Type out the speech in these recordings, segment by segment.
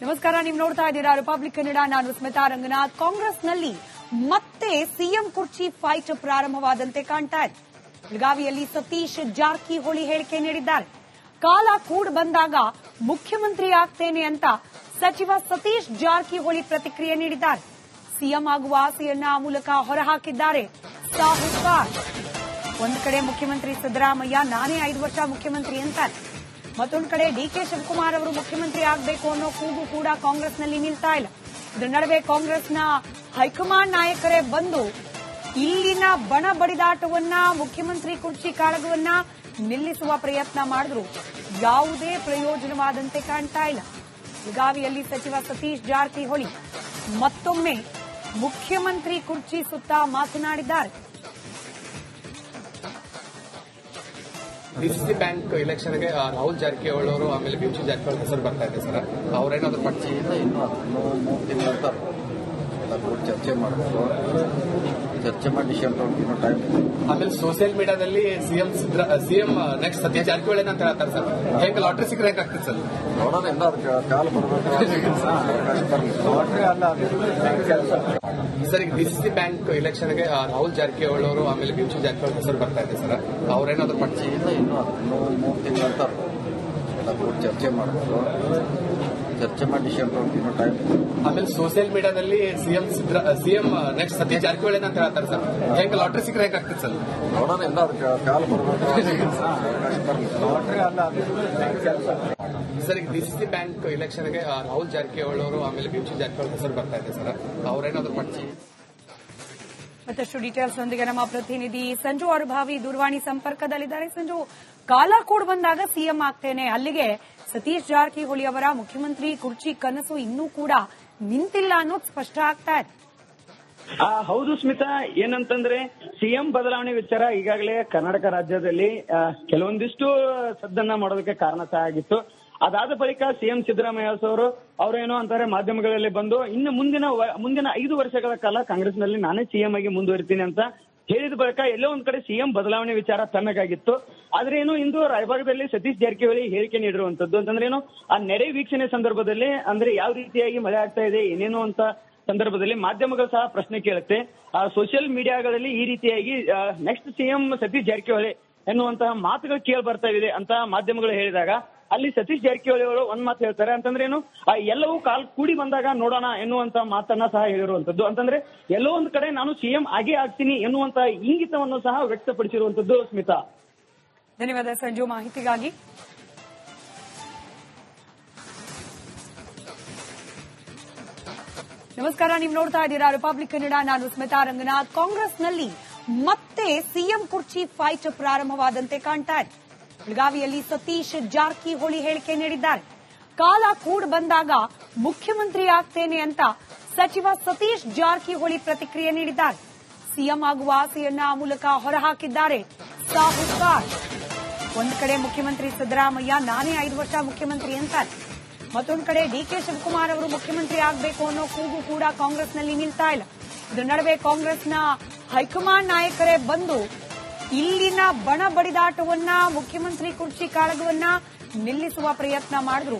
ನಮಸ್ಕಾರ, ನೀವು ನೋಡ್ತಾ ಇದ್ದೀರಾ ರಿಪಬ್ಲಿಕ್ ಕನ್ನಡ. ನಾನು ಸ್ಮಿತಾ ರಂಗನಾಥ್. ಕಾಂಗ್ರೆಸ್ನಲ್ಲಿ ಮತ್ತೆ ಸಿಎಂ ಕುರ್ಚಿ ಫೈಟ್ ಪ್ರಾರಂಭವಾದಂತೆ ಕಾಣ್ತಾ ಇದೆ. ಬೆಳಗಾವಿಯಲ್ಲಿ ಸತೀಶ್ ಜಾರಕಿಹೊಳಿ ಹೇಳಿಕೆ ನೀಡಿದ್ದಾರೆ. ಕಾಲ ಕೂಡ್ ಬಂದಾಗ ಮುಖ್ಯಮಂತ್ರಿ ಆಗ್ತೇನೆ ಅಂತ ಸಚಿವ ಸತೀಶ್ ಜಾರಕಿಹೊಳಿ ಪ್ರತಿಕ್ರಿಯೆ ನೀಡಿದ್ದಾರೆ. ಸಿಎಂ ಆಗುವ ಆಸೆಯನ್ನ ಆ ಮೂಲಕ ಹೊರಹಾಕಿದ್ದಾರೆ ಸಾಹುಕಾರ್. ಒಂದು ಕಡೆ ಮುಖ್ಯಮಂತ್ರಿ ಸಿದ್ದರಾಮಯ್ಯ ನಾನೇ 5 ವರ್ಷ ಮುಖ್ಯಮಂತ್ರಿ ಅಂತಾರೆ. ಮತ್ತೊಂದು ಕಡೆ ಡಿಕೆ ಶಿವಕುಮಾರ್ ಅವರು ಮುಖ್ಯಮಂತ್ರಿ ಆಗಬೇಕು ಅನ್ನೋ ಕೂಗು ಕೂಡ ಕಾಂಗ್ರೆಸ್ನಲ್ಲಿ ನಿಲ್ತಾ ಇಲ್ಲ. ಇದರ ನಡುವೆ ಕಾಂಗ್ರೆಸ್ನ ಹೈಕಮಾಂಡ್ ನಾಯಕರೇ ಬಂದು ಇಲ್ಲಿನ ಬಣ ಬಡಿದಾಟವನ್ನ, ಮುಖ್ಯಮಂತ್ರಿ ಕುರ್ಚಿ ಕಾಳಗವನ್ನ ನಿಲ್ಲಿಸುವ ಪ್ರಯತ್ನ ಮಾಡಿದ್ರು. ಯಾವುದೇ ಪ್ರಯೋಜನವಾದಂತೆ ಕಾಣ್ತಾ ಇಲ್ಲ. ಬೆಳಗಾವಿಯಲ್ಲಿ ಸಚಿವ ಸತೀಶ್ ಜಾರಕಿಹೊಳಿ ಮತ್ತೊಮ್ಮೆ ಮುಖ್ಯಮಂತ್ರಿ ಕುರ್ಚಿ ಸುತ್ತ ಮಾತನಾಡಿದ್ದಾರೆ. ಡಿಸಿಸಿ ಬ್ಯಾಂಕ್ ಎಲೆಕ್ಷನ್ಗೆ ರಾಹುಲ್ ಜಾರಕಿಹೊಳಿ ಅವರು ಆಮೇಲೆ ಬಿಜು ಜಾರಕಿಹೊಳಿ ಹೆಸರು ಬರ್ತಾ ಇದೆ ಸರ್. ಅವರೇನಾದ್ರೂ ಪಕ್ಷದಿಂದ ಇನ್ನೂ 3 ತಿಂಗಳ ನಂತರ ಎಲ್ಲ ಕೂಡ ಚರ್ಚೆ ಮಾಡಬೇಕು. ಚರ್ಚೆ ಮಾಡಿ ಡಿಸಿಷನ್ ಇನ್ನೂ ಟೈಮ್ ಇದೆ. ಆಮೇಲೆ ಸೋಷಿಯಲ್ ಮೀಡಿಯಾದಲ್ಲಿ ಸಿಎಂ ನೆಕ್ಸ್ಟ್ ಸತೀಶ್ ಜಾರಕಿಹೊಳಿ ಅಂತ ಹೇಳ್ತಾರೆ ಸರ್. ಹೇಗೆ ಲಾಟ್ರಿ ಸಿಕ್ಕರೆ ಹೇಗೆ ಆಗ್ತದೆ ಸರ್? ನೋಡೋಣ, ಎಲ್ಲ ಅದಕ್ಕೆ ಕಾಲ್ ಬರಬೇಕು. ಲಾಟ್ರಿ ಅಲ್ಲ, ಕೆಲಸ. ಸರ್, ಈಗ ಡಿಸಿಸಿ ಬ್ಯಾಂಕ್ ಎಲೆಕ್ಷನ್ಗೆ ರಾಹುಲ್ ಜಾರಕಿಹೊಳಿ ಅವರು ಆಮೇಲೆ ಬಿಜು ಜಾರಕಿಹೊಳಿ ಹೆಸರು ಬರ್ತಾ ಇದೆ ಸರ್. ಅವರೇನಾದ್ರೂ ಪಕ್ಷದಿಂದ ಇನ್ನೂ 3 ತಿಂಗಳ ನಂತರ ಎಲ್ಲ ಕೂಡ ಚರ್ಚೆ ಮಾಡಬೇಕು. ಚರ್ಚೆ ಮಾಡಿ ಡಿಸಿಷನ್ ಇನ್ನೂ ಟೈಮ್ ಇದೆ. ಆಮೇಲೆ ಸೋಷಿಯಲ್ ಮೀಡಿಯಾದಲ್ಲಿ ಸಿಎಂ ನೆಕ್ಸ್ಟ್ ಸತೀಶ್ ಜಾರಕಿಹೊಳಿ ಅಂತ ಹೇಳ್ತಾರೆ ಸರ್. ಹೇಗೆ ಲಾಟ್ರಿ ಸಿಕ್ಕರೆ ಹೇಗೆ ಆಗ್ತದೆ ಸರ್? ನೋಡೋಣ, ಎಲ್ಲ ಅದಕ್ಕೆ ಕಾಲ್ ಬರಬೇಕು. ಲಾಟ್ರಿ ಅಲ್ಲ, ಕೆಲಸ. ಸರ್, ಈಗ ಡಿಸಿಸಿ ಬ್ಯಾಂಕ್ ಎಲೆಕ್ಷನ್ಗೆ ರಾಹುಲ್ ಜಾರಕಿಹೊಳಿ ಅವರು ಆಮೇಲೆ ಬಿಜು ಜಾರಕಿಹೊಳಿ ಹೆಸರು ಬರ್ತಾ ಇದೆ ಸರ್. ಅವರೇನಾದ್ರೂ ಮತ್ತಷ್ಟು ಡೀಟೇಲ್ಸ್ ಒಂದಿಗೆ ನಮ್ಮ ಪ್ರತಿನಿಧಿ ಸಂಜು ಅರುಭಾವಿ ದೂರವಾಣಿ ಸಂಪರ್ಕದಲ್ಲಿದ್ದಾರೆ. ಸಂಜು, ಕಾಲ ಕೂಡ್ ಬಂದಾಗ ಸಿಎಂ ಆಗ್ತೇನೆ, ಅಲ್ಲಿಗೆ ಸತೀಶ್ ಜಾರಕಿಹೊಳಿ ಅವರ ಮುಖ್ಯಮಂತ್ರಿ ಕುರ್ಚಿ ಕನಸು ಇನ್ನೂ ಕೂಡ ನಿಂತಿಲ್ಲ ಅನ್ನೋದು ಸ್ಪಷ್ಟ ಆಗ್ತಾ ಇದೆ. ಹೌದು ಸ್ಮಿತಾ, ಏನಂತಂದ್ರೆ ಸಿಎಂ ಬದಲಾವಣೆ ವಿಚಾರ ಈಗಾಗಲೇ ಕರ್ನಾಟಕ ರಾಜ್ಯದಲ್ಲಿ ಕೆಲವೊಂದಿಷ್ಟು ಸದ್ದನ್ನ ಮಾಡೋದಕ್ಕೆ ಕಾರಣ ಸಹ ಆಗಿತ್ತು. ಅದಾದ ಬಳಿಕ ಸಿಎಂ ಸಿದ್ದರಾಮಯ್ಯ ಅವರೇನೋ ಅಂತಾರೆ ಮಾಧ್ಯಮಗಳಲ್ಲಿ ಬಂದು ಇನ್ನು ಮುಂದಿನ 5 ವರ್ಷಗಳ ಕಾಲ ಕಾಂಗ್ರೆಸ್ನಲ್ಲಿ ನಾನೇ ಸಿಎಂ ಆಗಿ ಮುಂದುವರಿತೀನಿ ಅಂತ ಹೇಳಿದ ಬಳಿಕ ಎಲ್ಲೋ ಒಂದ್ ಕಡೆ ಸಿಎಂ ಬದಲಾವಣೆ ವಿಚಾರ ತಣ್ಣಗಾಗಿತ್ತು. ಆದ್ರೆ ಏನು ಇಂದು ರಾಯಭಾಗದಲ್ಲಿ ಸತೀಶ್ ಜಾರಕಿಹೊಳಿ ಹೇಳಿಕೆ ನೀಡಿರುವಂತದ್ದು ಅಂತಂದ್ರೆ ಏನು, ಆ ನೆರೆ ವೀಕ್ಷಣೆ ಸಂದರ್ಭದಲ್ಲಿ ಅಂದ್ರೆ ಯಾವ ರೀತಿಯಾಗಿ ಮಳೆ ಆಗ್ತಾ ಇದೆ ಏನೇನು ಅಂತ ಸಂದರ್ಭದಲ್ಲಿ ಮಾಧ್ಯಮಗಳು ಸಹ ಪ್ರಶ್ನೆ ಕೇಳುತ್ತೆ. ಸೋಷಿಯಲ್ ಮೀಡಿಯಾಗಳಲ್ಲಿ ಈ ರೀತಿಯಾಗಿ ನೆಕ್ಸ್ಟ್ ಸಿಎಂ ಸತೀಶ್ ಜಾರಕಿಹೊಳಿ ಎನ್ನುವಂತಹ ಮಾತುಗಳು ಕೇಳಿ ಬರ್ತಾ ಇದೆ ಅಂತ ಮಾಧ್ಯಮಗಳು ಹೇಳಿದಾಗ ಅಲ್ಲಿ ಸತೀಶ್ ಜಾರಕಿಹೊಳಿ ಅವರು ಒಂದ್ ಮಾತು ಹೇಳ್ತಾರೆ. ಅಂತಂದ್ರೆ ಏನು, ಎಲ್ಲವೂ ಕಾಲ್ ಕೂಡಿ ಬಂದಾಗ ನೋಡೋಣ ಎನ್ನುವಂತ ಮಾತನ್ನ ಸಹ ಹೇಳಿರುವಂತದ್ದು. ಅಂತಂದ್ರೆ ಎಲ್ಲೋ ಒಂದ್ ಕಡೆ ನಾನು ಸಿಎಂ ಆಗೇ ಆಗ್ತೀನಿ ಎನ್ನುವಂತ ಇಂಗಿತವನ್ನು ಸಹ ವ್ಯಕ್ತಪಡಿಸಿರುವಂತದ್ದು. ಸ್ಮಿತಾ, ಧನ್ಯವಾದ ಸಂಜು ಮಾಹಿತಿಗಾಗಿ. ನಮಸ್ಕಾರ, ನೀವು ನೋಡ್ತಾ ಇದ್ದೀರಾ ರಿಪಬ್ಲಿಕ್ ಕನ್ನಡ. ನಾನು ಸ್ಮಿತಾ ರಂಗನಾಥ್. ಕಾಂಗ್ರೆಸ್ನಲ್ಲಿ ಮತ್ತೆ ಸಿಎಂ ಕುರ್ಚಿ ಫೈಟ್ ಪ್ರಾರಂಭವಾದಂತೆ ಕಾಣ್ತಾ ಇದೆ. ಬೆಳಗಾವಿಯಲ್ಲಿ ಸತೀಶ್ ಜಾರಕಿಹೊಳಿ ಹೇಳಿಕೆ ನೀಡಿದ್ದಾರೆ. ಕಾಲ ಕೂಡ್ ಬಂದಾಗ ಮುಖ್ಯಮಂತ್ರಿ ಆಗ್ತೇನೆ ಅಂತ ಸಚಿವ ಸತೀಶ್ ಜಾರಕಿಹೊಳಿ ಪ್ರತಿಕ್ರಿಯೆ ನೀಡಿದ್ದಾರೆ. ಸಿಎಂ ಆಗುವ ಆಸೆಯನ್ನ ಆ ಮೂಲಕ ಹೊರಹಾಕಿದ್ದಾರೆ ಸಾಹುಕಾರ್. ಒಂದು ಕಡೆ ಮುಖ್ಯಮಂತ್ರಿ ಸಿದ್ದರಾಮಯ್ಯ ನಾನೇ 5 ವರ್ಷ ಮುಖ್ಯಮಂತ್ರಿ ಅಂತಾರೆ. ಮತ್ತೊಂದು ಕಡೆ ಡಿಕೆ ಶಿವಕುಮಾರ್ ಅವರು ಮುಖ್ಯಮಂತ್ರಿ ಆಗಬೇಕು ಅನ್ನೋ ಕೂಗು ಕೂಡ ಕಾಂಗ್ರೆಸ್ನಲ್ಲಿ ನಿಲ್ತಾ ಇಲ್ಲ. ಇದರ ನಡುವೆ ಕಾಂಗ್ರೆಸ್ನ ಹೈಕಮಾಂಡ್ ನಾಯಕರೇ ಬಂದು ಇಲ್ಲಿನ ಬಣ ಬಡಿದಾಟವನ್ನ, ಮುಖ್ಯಮಂತ್ರಿ ಕುರ್ಚಿ ಕಾಳಗವನ್ನ ನಿಲ್ಲಿಸುವ ಪ್ರಯತ್ನ ಮಾಡಿದ್ರು.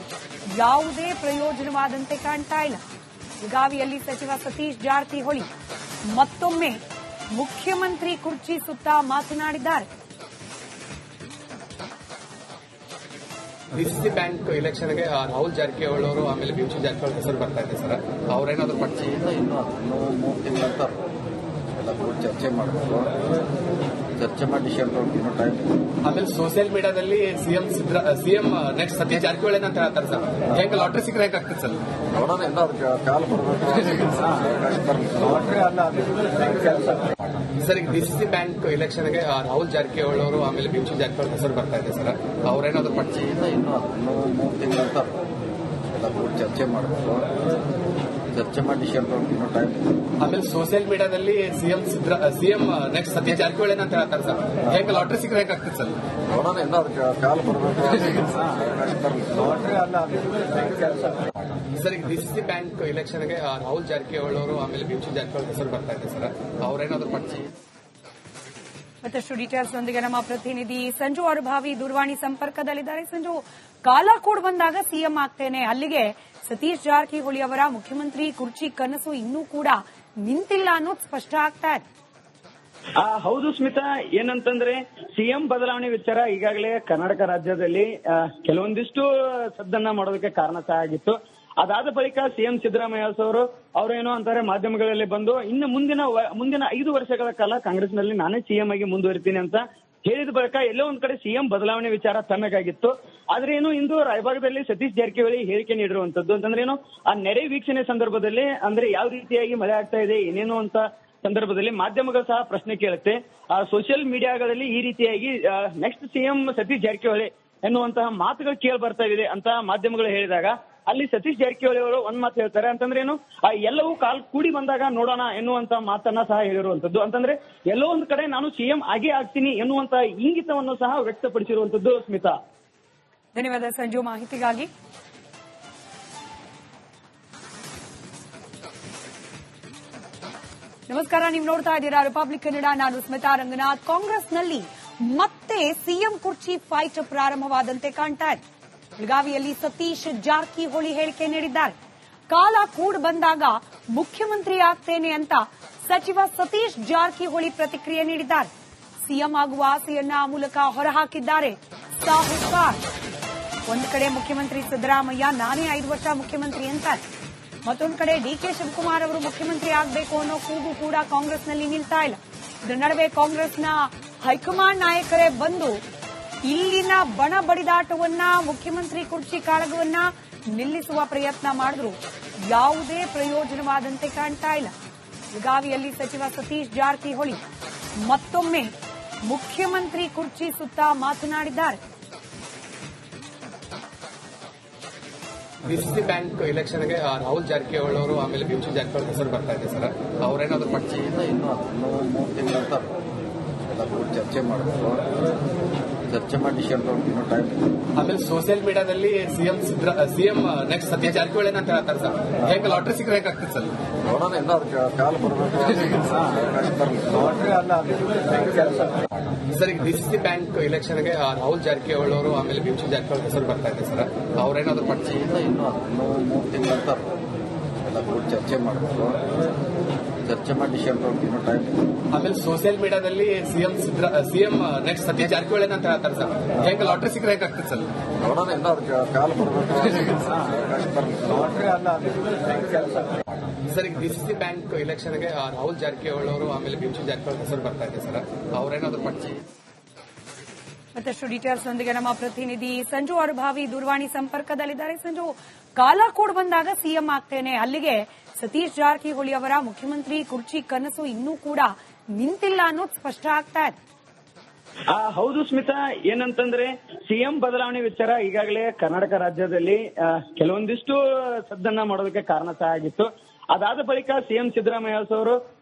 ಯಾವುದೇ ಪ್ರಯೋಜನವಾದಂತೆ ಕಾಣ್ತಾ ಇಲ್ಲ. ಬೆಳಗಾವಿಯಲ್ಲಿ ಸಚಿವ ಸತೀಶ್ ಜಾರಕಿಹೊಳಿ ಮತ್ತೊಮ್ಮೆ ಮುಖ್ಯಮಂತ್ರಿ ಕುರ್ಚಿ ಸುತ್ತ ಮಾತನಾಡಿದ್ದಾರೆ. ಡಿಸಿಸಿ ಬ್ಯಾಂಕ್ ಎಲೆಕ್ಷನ್ಗೆ ರಾಹುಲ್ ಜಾರಕಿಹೊಳಿ ಅವರು ಆಮೇಲೆ ಬಿಜು ಜಾರಕಿಹೊಳಿ ಹೆಸರು ಬರ್ತಾ ಇದೆ ಸರ್. ಅವರೇನಾದ್ರೂ ಪಕ್ಷದಿಂದ ಇನ್ನೂ 3 ತಿಂಗಳ ನಂತರ ಎಲ್ಲ ಕೂಡ ಚರ್ಚೆ ಮಾಡಬೇಕು. ಚರ್ಚೆ ಮಾಡಿ ಡಿಸಿಷನ್ ಇನ್ನೂ ಟೈಮ್ ಇದೆ. ಆಮೇಲೆ ಸೋಷಿಯಲ್ ಮೀಡಿಯಾದಲ್ಲಿ ಸಿಎಂ ನೆಕ್ಸ್ಟ್ ಸತೀಶ್ ಜಾರಕಿಹೊಳಿ ಅಂತ ಹೇಳ್ತಾರೆ ಸರ್. ಹೇಗೆ ಲಾಟ್ರಿ ಸಿಕ್ಕರೆ ಹೇಗೆ ಆಗ್ತದೆ ಸರ್? ನೋಡೋಣ, ಎಲ್ಲ ಅದಕ್ಕೆ ಕಾಲ್ ಬರಬೇಕು. ಲಾಟ್ರಿ ಅಲ್ಲ, ಕೆಲಸ. ಸರ್, ಈಗ ಡಿಸಿಸಿ ಬ್ಯಾಂಕ್ ಎಲೆಕ್ಷನ್ಗೆ ರಾಹುಲ್ ಜಾರಕಿಹೊಳಿ ಅವರು ಆಮೇಲೆ ಬಿಜು ಜಾರಕಿಹೊಳಿ ಹೆಸರು ಬರ್ತಾ ಇದೆ ಸರ್. ಅವರೇನಾದ್ರೂ ಪಕ್ಷದಿಂದ ಇನ್ನೂ 3 ತಿಂಗಳ ನಂತರ ಎಲ್ಲ ಕೂಡ ಚರ್ಚೆ ಮಾಡಬೇಕು. ಚರ್ಚೆ ಮಾಡಿ ಡಿಸಿಷನ್ ಇನ್ನೂ ಟೈಮ್ ಇದೆ. ಆಮೇಲೆ ಸೋಷಿಯಲ್ ಮೀಡಿಯಾದಲ್ಲಿ ಸಿಎಂ ನೆಕ್ಸ್ಟ್ ಸತೀಶ್ ಜಾರಕಿಹೊಳಿ ಅಂತ ಹೇಳ್ತಾರೆ ಸರ್. ಹೇಗೆ ಲಾಟ್ರಿ ಸಿಕ್ಕರೆ ಹೇಗೆ ಆಗ್ತದೆ ಸರ್? ನೋಡೋಣ, ಎಲ್ಲ ಅದಕ್ಕೆ ಕಾಲ್ ಬರಬೇಕು. ಲಾಟ್ರಿ ಅಲ್ಲ, ಕೆಲಸ. ಸರ್, ಈಗ ಡಿಸಿಸಿ ಬ್ಯಾಂಕ್ ಎಲೆಕ್ಷನ್ಗೆ ರಾಹುಲ್ ಜಾರಕಿಹೊಳಿ ಅವರು ಆಮೇಲೆ ಬಿಜು ಜಾರಕಿಹೊಳಿ ಹೆಸರು ಬರ್ತಾ ಇದೆ ಸರ್. ಅವರೇನಾದ್ರೂ ಮತ್ತಷ್ಟು ಡೀಟೇಲ್ಸ್ ಒಂದಿಗೆ ನಮ್ಮ ಪ್ರತಿನಿಧಿ ಸಂಜು ಅರುಭಾವಿ ದೂರವಾಣಿ ಸಂಪರ್ಕದಲ್ಲಿದ್ದಾರೆ. ಸಂಜು, ಕಾಲ ಕೂಡ್ ಬಂದಾಗ ಸಿಎಂ ಆಗ್ತೇನೆ, ಅಲ್ಲಿಗೆ ಸತೀಶ್ ಜಾರಕಿಹೊಳಿ ಅವರ ಮುಖ್ಯಮಂತ್ರಿ ಕುರ್ಚಿ ಕನಸು ಇನ್ನೂ ಕೂಡ ನಿಂತಿಲ್ಲ ಅನ್ನೋದು ಸ್ಪಷ್ಟ ಆಗ್ತಾ ಇದೆ. ಹೌದು ಸ್ಮಿತಾ, ಏನಂತಂದ್ರೆ ಸಿಎಂ ಬದಲಾವಣೆ ವಿಚಾರ ಈಗಾಗಲೇ ಕರ್ನಾಟಕ ರಾಜ್ಯದಲ್ಲಿ ಕೆಲವೊಂದಿಷ್ಟು ಸದ್ದನ್ನ ಮಾಡೋದಕ್ಕೆ ಕಾರಣ ಸಹ ಆಗಿತ್ತು. ಅದಾದ ಬಳಿಕ ಸಿಎಂ ಸಿದ್ದರಾಮಯ್ಯ ಅವರೇನೋ ಅಂತಾರೆ ಮಾಧ್ಯಮಗಳಲ್ಲಿ ಬಂದು ಇನ್ನು ಮುಂದಿನ 5 ವರ್ಷಗಳ ಕಾಲ ಕಾಂಗ್ರೆಸ್ನಲ್ಲಿ ನಾನೇ ಸಿಎಂ ಆಗಿ ಮುಂದುವರಿತೀನಿ ಅಂತ ಹೇಳಿದ ಬಳಿಕ ಎಲ್ಲೋ ಒಂದ್ ಕಡೆ ಸಿಎಂ ಬದಲಾವಣೆ ವಿಚಾರ ತಣ್ಣಗಾಗಿತ್ತು. ಆದ್ರೆ ಏನು ಇಂದು ರಾಯಭಾಗದಲ್ಲಿ ಸತೀಶ್ ಜಾರಕಿಹೊಳಿ ಹೇಳಿಕೆ ನೀಡಿರುವಂತದ್ದು ಅಂತಂದ್ರೆ ಏನು, ಆ ನೆರೆ ವೀಕ್ಷಣೆ ಸಂದರ್ಭದಲ್ಲಿ ಅಂದ್ರೆ ಯಾವ ರೀತಿಯಾಗಿ ಮಳೆ ಆಗ್ತಾ ಇದೆ ಏನೇನು ಅಂತ ಸಂದರ್ಭದಲ್ಲಿ ಮಾಧ್ಯಮಗಳು ಸಹ ಪ್ರಶ್ನೆ ಕೇಳುತ್ತೆ. ಸೋಷಿಯಲ್ ಮೀಡಿಯಾಗಳಲ್ಲಿ ಈ ರೀತಿಯಾಗಿ ನೆಕ್ಸ್ಟ್ ಸಿಎಂ ಸತೀಶ್ ಜಾರಕಿಹೊಳಿ ಎನ್ನುವಂತಹ ಮಾತುಗಳು ಕೇಳಿ ಬರ್ತಾ ಇದೆ ಅಂತ ಮಾಧ್ಯಮಗಳು ಹೇಳಿದಾಗ ಅಲ್ಲಿ ಸತೀಶ್ ಜಾರಕಿಹೊಳಿ ಅವರು ಒಂದ್ ಮಾತು ಹೇಳ್ತಾರೆ ಅಂತಂದ್ರೆ ಏನು, ಎಲ್ಲವೂ ಕಾಲ್ ಕೂಡಿ ಬಂದಾಗ ನೋಡೋಣ ಎನ್ನುವಂತ ಮಾತನ್ನ ಸಹ ಹೇಳಿರುವಂತದ್ದು. ಅಂತಂದ್ರೆ ಎಲ್ಲೋ ಒಂದ್ ಕಡೆ ನಾನು ಸಿಎಂ ಆಗೇ ಆಗ್ತೀನಿ ಎನ್ನುವಂತ ಇಂಗಿತವನ್ನು ಸಹ ವ್ಯಕ್ತಪಡಿಸಿರುವಂತದ್ದು. ಸ್ಮಿತಾ, ಧನ್ಯವಾದ ಸಂಜು ಮಾಹಿತಿಗಾಗಿ. ನಮಸ್ಕಾರ, ನೀವು ನೋಡ್ತಾ ಇದ್ದೀರಾ ರಿಪಬ್ಲಿಕ್ ಕನ್ನಡ. ನಾನು ಸ್ಮಿತಾ ರಂಗನಾಥ್. ಕಾಂಗ್ರೆಸ್ನಲ್ಲಿ ಮತ್ತೆ ಸಿಎಂ ಕುರ್ಚಿ ಫೈಟ್ ಪ್ರಾರಂಭವಾದಂತೆ ಕಾಣ್ತಾ ಇದೆ. ಬೆಳಗಾವಿಯಲ್ಲಿ ಸತೀಶ್ ಜಾರಕಿಹೊಳಿ ಹೇಳಿಕೆ ನೀಡಿದ್ದಾರೆ. ಕಾಲ ಕೂಡ್ ಬಂದಾಗ ಮುಖ್ಯಮಂತ್ರಿ ಆಗ್ತೇನೆ ಅಂತ ಸಚಿವ ಸತೀಶ್ ಜಾರಕಿಹೊಳಿ ಪ್ರತಿಕ್ರಿಯೆ ನೀಡಿದ್ದಾರೆ. ಸಿಎಂ ಆಗುವ ಆಸೆಯನ್ನ ಆ ಮೂಲಕ ಹೊರಹಾಕಿದ್ದಾರೆ ಸಾಹುಕಾರ್. ಒಂದು ಕಡೆ ಮುಖ್ಯಮಂತ್ರಿ ಸಿದ್ದರಾಮಯ್ಯ ನಾನೇ 5 ವರ್ಷ ಮುಖ್ಯಮಂತ್ರಿ ಅಂತಾರೆ. ಮತ್ತೊಂದು ಕಡೆ ಡಿಕೆ ಶಿವಕುಮಾರ್ ಅವರು ಮುಖ್ಯಮಂತ್ರಿ ಆಗಬೇಕು ಅನ್ನೋ ಕೂಗು ಕೂಡ ಕಾಂಗ್ರೆಸ್ನಲ್ಲಿ ನಿಲ್ತಾ ಇಲ್ಲ. ಇದರ ನಡುವೆ ಕಾಂಗ್ರೆಸ್ನ ಹೈಕಮಾಂಡ್ ನಾಯಕರೇ ಬಂದು ಇಲ್ಲಿನ ಬಣ ಬಡಿದಾಟವನ್ನ, ಮುಖ್ಯಮಂತ್ರಿ ಕುರ್ಚಿ ಕಾಳಗವನ್ನ ನಿಲ್ಲಿಸುವ ಪ್ರಯತ್ನ ಮಾಡಿದ್ರು. ಯಾವುದೇ ಪ್ರಯೋಜನವಾದಂತೆ ಕಾಣ್ತಾ ಇಲ್ಲ. ಬೆಳಗಾವಿಯಲ್ಲಿ ಸಚಿವ ಸತೀಶ್ ಜಾರಕಿಹೊಳಿ ಮತ್ತೊಮ್ಮೆ ಮುಖ್ಯಮಂತ್ರಿ ಕುರ್ಚಿ ಸುತ್ತ ಮಾತನಾಡಿದ್ದಾರೆ. ಡಿಸಿಸಿ ಬ್ಯಾಂಕ್ ಎಲೆಕ್ಷನ್ಗೆ ರಾಹುಲ್ ಜಾರಕಿಹೊಳಿ ಅವರು ಆಮೇಲೆ ಬಿಂಚು ಜಾರಕಿಹೊಳಿ ಹೆಸರು ಬರ್ತಾ ಇದೆ ಸರ್. ಅವರೇನಾದ್ರು ಪಕ್ಷದಿಂದ ಇನ್ನೂ 3 ತಿಂಗಳ ನಂತರ ಎಲ್ಲ ಕೂಡ ಚರ್ಚೆ ಮಾಡಬೇಕು. ಚರ್ಚೆ ಮಾಡಿ ಡಿಸಿಷನ್ ತಗೊಂಡು ಇನ್ನೂ ಟೈಮ್. ಆಮೇಲೆ ಸೋಷಿಯಲ್ ಮೀಡಿಯಾದಲ್ಲಿ ಸಿಎಂ ನೆಕ್ಸ್ಟ್ ಸತೀಶ್ ಜಾರಕಿಹೊಳಿ ಅಂತ ಹೇಳ್ತಾರೆ ಸರ್. ಹೇಗೆ ಲಾಟ್ರಿ ಸಿಕ್ಕರೆ ಹೇಗಾಗ್ತದೆ ಸರ್? ನೋಡೋಣ, ಎಲ್ಲ ಅವ್ರ ಕಾಲ್ ಬರಬೇಕು. ಸರ್, ಈಗ ಡಿಸಿಸಿ ಬ್ಯಾಂಕ್ ಎಲೆಕ್ಷನ್ಗೆ ರಾಹುಲ್ ಜಾರಕಿಹೊಳಿ ಅವರು ಆಮೇಲೆ ಬಿಂಚು ಜಾರಕಿಹೊಳಿ ಹೆಸರು ಬರ್ತಾ ಇದೆ ಸರ್. ಅವರೇನಾದ್ರು ಪಕ್ಷದಿಂದ ಇನ್ನೂ 3 ತಿಂಗಳ ನಂತರ ಎಲ್ಲ ಕೂಡ ಚರ್ಚೆ ಮಾಡಬೇಕು. ಚರ್ಚೆ ಮಾಡಿ ಡಿಸಿಷನ್ ತಗೊಂಡು ಇನ್ನೂ ಟೈಮ್. ಆಮೇಲೆ ಸೋಷಿಯಲ್ ಮೀಡಿಯಾದಲ್ಲಿ ಸಿಎಂ ನೆಕ್ಸ್ಟ್ ಸತೀಶ್ ಜಾರಕಿಹೊಳಿ ಅಂತ ಹೇಳ್ತಾರೆ ಸರ್. ಹೇಗೆ ಲಾಟ್ರಿ ಸಿಕ್ಕರೆ ಹೇಗಾಗ್ತದೆ ಸರ್? ನೋಡೋಣ, ಎಲ್ಲ ಅವ್ರ ಕಾಲ್ ಬರಬೇಕು. ಸರ್, ಈಗ ಡಿಸಿಸಿ ಬ್ಯಾಂಕ್ ಎಲೆಕ್ಷನ್ಗೆ ರಾಹುಲ್ ಜಾರಕಿಹೊಳಿ ಅವರು ಆಮೇಲೆ ಬಿಂಚು ಜಾರಕಿಹೊಳಿ ಹೆಸರು ಬರ್ತಾ ಇದೆ ಸರ್. ಅವರೇನಾದ್ರು ಮತ್ತಷ್ಟು ಡೀಟೇಲ್ಸ್ ನೊಂದಿಗೆ ನಮ್ಮ ಪ್ರತಿನಿಧಿ ಸಂಜು ಅರುಭಾವಿ ದೂರವಾಣಿ ಸಂಪರ್ಕದಲ್ಲಿದ್ದಾರೆ. ಸಂಜು, ಕಾಲ ಕೂಡ್ ಬಂದಾಗ ಸಿಎಂ ಆಗ್ತೇನೆ, ಅಲ್ಲಿಗೆ ಸತೀಶ್ ಜಾರಕಿಹೊಳಿ ಅವರ ಮುಖ್ಯಮಂತ್ರಿ ಕುರ್ಚಿ ಕನಸು ಇನ್ನೂ ಕೂಡ ನಿಂತಿಲ್ಲ ಅನ್ನೋದು ಸ್ಪಷ್ಟ ಆಗ್ತಾ ಇದೆ. ಹೌದು ಸ್ಮಿತಾ, ಏನಂತಂದ್ರೆ ಸಿಎಂ ಬದಲಾವಣೆ ವಿಚಾರ ಈಗಾಗಲೇ ಕರ್ನಾಟಕ ರಾಜ್ಯದಲ್ಲಿ ಕೆಲವೊಂದಿಷ್ಟು ಸದ್ದನ್ನ ಮಾಡೋದಕ್ಕೆ ಕಾರಣ ಸಹ ಆಗಿತ್ತು. ಅದಾದ ಬಳಿಕ ಸಿಎಂ ಸಿದ್ದರಾಮಯ್ಯ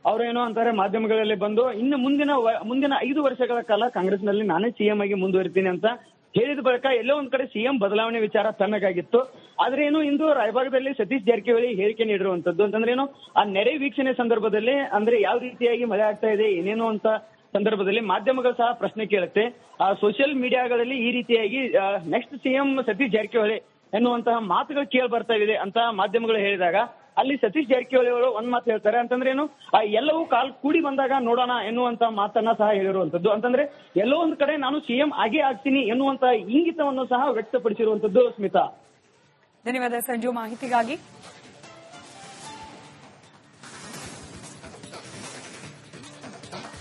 ಅವರೇನೋ ಅಂತಾರೆ ಮಾಧ್ಯಮಗಳಲ್ಲಿ ಬಂದು ಇನ್ನು ಮುಂದಿನ 5 ವರ್ಷಗಳ ಕಾಲ ಕಾಂಗ್ರೆಸ್ನಲ್ಲಿ ನಾನೇ ಸಿಎಂ ಆಗಿ ಮುಂದುವರಿತೀನಿ ಅಂತ ಹೇಳಿದ ಬಳಿಕ ಎಲ್ಲೋ ಒಂದ್ ಕಡೆ ಸಿಎಂ ಬದಲಾವಣೆ ವಿಚಾರ ತಣ್ಣಗಾಗಿತ್ತು. ಆದ್ರೆ ಏನು ಇಂದು ರಾಯಭಾಗದಲ್ಲಿ ಸತೀಶ್ ಜಾರಕಿಹೊಳಿ ಹೇಳಿಕೆ ನೀಡಿರುವಂತದ್ದು ಅಂತಂದ್ರೆ ಏನು, ಆ ನೆರೆ ವೀಕ್ಷಣೆ ಸಂದರ್ಭದಲ್ಲಿ ಅಂದ್ರೆ ಯಾವ ರೀತಿಯಾಗಿ ಮಳೆ ಆಗ್ತಾ ಇದೆ ಏನೇನು ಅಂತ ಸಂದರ್ಭದಲ್ಲಿ ಮಾಧ್ಯಮಗಳು ಸಹ ಪ್ರಶ್ನೆ ಕೇಳುತ್ತೆ. ಸೋಷಿಯಲ್ ಮೀಡಿಯಾಗಳಲ್ಲಿ ಈ ರೀತಿಯಾಗಿ ನೆಕ್ಸ್ಟ್ ಸಿಎಂ ಸತೀಶ್ ಜಾರಕಿಹೊಳಿ ಎನ್ನುವಂತಹ ಮಾತುಗಳು ಕೇಳಿ ಬರ್ತಾ ಇದೆ ಅಂತ ಮಾಧ್ಯಮಗಳು ಹೇಳಿದಾಗ ಅಲ್ಲಿ ಸತೀಶ್ ಜಾರಕಿಹೊಳಿ ಅವರು ಒಂದ್ ಮಾತು ಹೇಳ್ತಾರೆ ಅಂತಂದ್ರೆ ಏನು, ಎಲ್ಲವೂ ಕಾಲ್ ಕೂಡಿ ಬಂದಾಗ ನೋಡೋಣ ಎನ್ನುವಂತ ಮಾತನ್ನ ಸಹ ಹೇಳಿರುವಂತದ್ದು. ಅಂತಂದ್ರೆ ಎಲ್ಲೋ ಒಂದ್ ಕಡೆ ನಾನು ಸಿಎಂ ಆಗೇ ಆಗ್ತೀನಿ ಎನ್ನುವಂತ ಇಂಗಿತವನ್ನು ಸಹ ವ್ಯಕ್ತಪಡಿಸಿರುವಂತದ್ದು. ಸ್ಮಿತಾ, ಧನ್ಯವಾದ ಸಂಜು ಮಾಹಿತಿಗಾಗಿ.